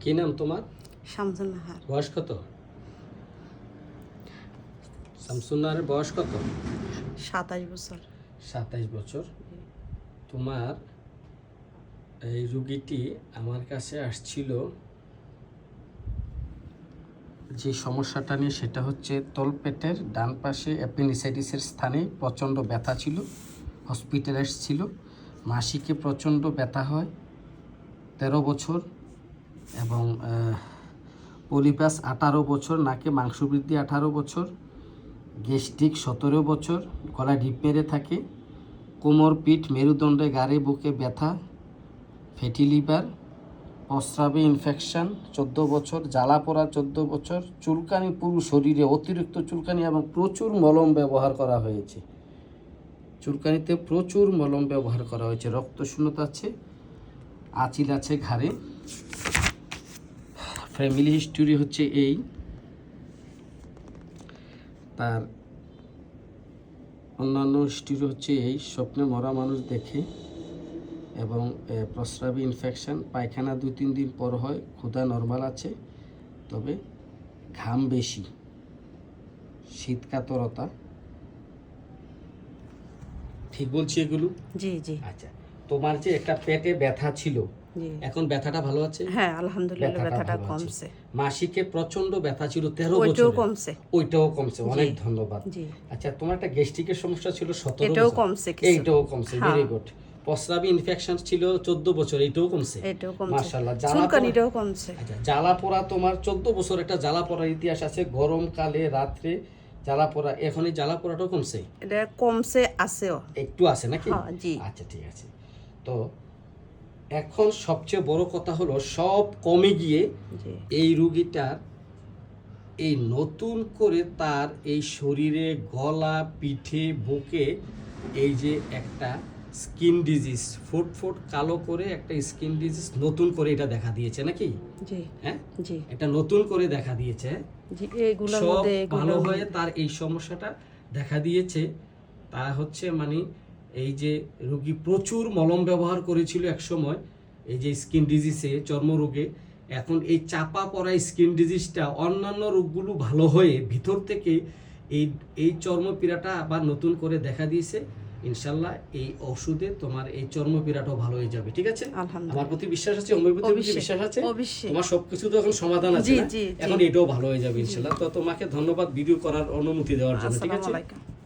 কি নাম তোমার? শামসুন নাহার। বয়স কত? শামসুন নাহারের বয়স কত? 27 বছর। 27 বছর। তোমার এই রোগীটি আমার কাছে আসছিল যে সমস্যাটা নিয়ে, সেটা হচ্ছে তলপেটের ডান পাশে অ্যাপেন্ডিসাইটিসের স্থানে প্রচণ্ড ব্যথা ছিল। হসপিটালাইজ ছিল। মাসিকে প্রচণ্ড ব্যথা হয়, 13 বছর, এবং পলিপাস 18 বছর, নাকে মাংসবৃদ্ধি 18 বছর, গ্যাস্ট্রিক 17 বছর, গলায় ডিপ মেরে থাকে, কোমর, পিঠ, মেরুদণ্ডে, গাড়ে, বুকে ব্যথা, ফ্যাটি লিভার, প্রস্রাবে ইনফেকশন 14 বছর, জ্বালা পোড়া 14 বছর, চুলকানি, পুরো শরীরে অতিরিক্ত চুলকানি এবং প্রচুর মলম ব্যবহার করা হয়েছে। চুলকানিতে প্রচুর মলম ব্যবহার করা হয়েছে। রক্তশূন্যতা আছে, আঁচিল আছে ঘাড়ে। ফ্যামিলি হিস্টোরি হচ্ছে এই। তার অন্যান্য হিস্টোরি হচ্ছে এই: স্বপ্নে মরা মানুষ দেখে, এবং প্রস্রাবে ইনফেকশন, পায়খানা 2-3 দিন পর হয়, ক্ষুধা নর্মাল আছে, তবে ঘাম বেশি, শীতকাতরতা। ঠিক বলছি এগুলো? জি জি। আচ্ছা, তোমার যে একটা পেটে ব্যথা ছিল, জি। এখন ব্যথাটা ভালো আছে? হ্যাঁ, আলহামদুলিল্লাহ ব্যথাটা ভালো আছে। কমছে। মাসিকে প্রচন্ড ব্যথা ছিল 13 বছর, ওইটাও কমছে। ওইটাও কমছে, অনেক ধন্যবাদ। জি। আচ্ছা, তোমার একটা গ্যাস্ট্রিকের সমস্যা ছিল 17 এটাও বছর, কমছে কিছু। এইটাও কমছে, ভেরি গুড। প্রস্রাবে ইনফেকশন ছিল 14 বছর, এইটাও কমছে, এটাও কমছে। মাশাআল্লাহ। চুলকানিটাও কমছে। আচ্ছা, জ্বালা পোড়া তোমার 14 বছর একটা জ্বালা পোড়ার ইতিহাস আছে, গরমকালে রাত্রে জ্বালা পোড়া, এখন এই জ্বালা পোড়াটাও কমছে? এটা কমছে, আছেও একটু আছে নাকি? হ্যাঁ, জি। আচ্ছা, ঠিক আছে। তো এখন সবচেয়ে বড় কথা হলো, সব কমে গিয়ে এই রোগীটার এই নতুন করে তার এই শরীরে, গলা, পিঠে, বুকে এই যে একটা স্কিন ডিজিজ, ফুট কালো করে একটা স্কিন ডিজিজ নতুন করে এটা দেখা দিয়েছে নাকি? জি। হ্যাঁ জি। এটা নতুন করে দেখা দিয়েছে। জি, এইগুলোর সব মধ্যে ভালো হয়ে তার এই সমস্যাটা দেখা দিয়েছে। তা হচ্ছে মানে এই যে রোগী প্রচুর মলম ব্যবহার করেছিল এক সময় এই যে স্কিন ডিজিজে, চর্মরোগে, এখন এই চাপা পড়া স্কিন ডিজিজটা অন্যান্য রোগগুলো ভালো হয়ে ভিতর থেকে এই চর্মপীড়াটা আবার নতুন করে দেখা দিয়েছে। ইনশাল্লাহ এই ওষুধে তোমার এই চর্মপীড়াটাও ভালো হয়ে যাবে। ঠিক আছে? আমার প্রতি বিশ্বাস আছে, হোমিওপ্যাথির প্রতি বিশ্বাস আছে, তোমার সবকিছু তো এখন সমাধান আছে না? এখন এটাও ভালো হয়ে যাবে ইনশাল্লাহ। তো তোমাকে ধন্যবাদ ভিডিও করার অনুমতি দেওয়ার জন্য। ঠিক আছে?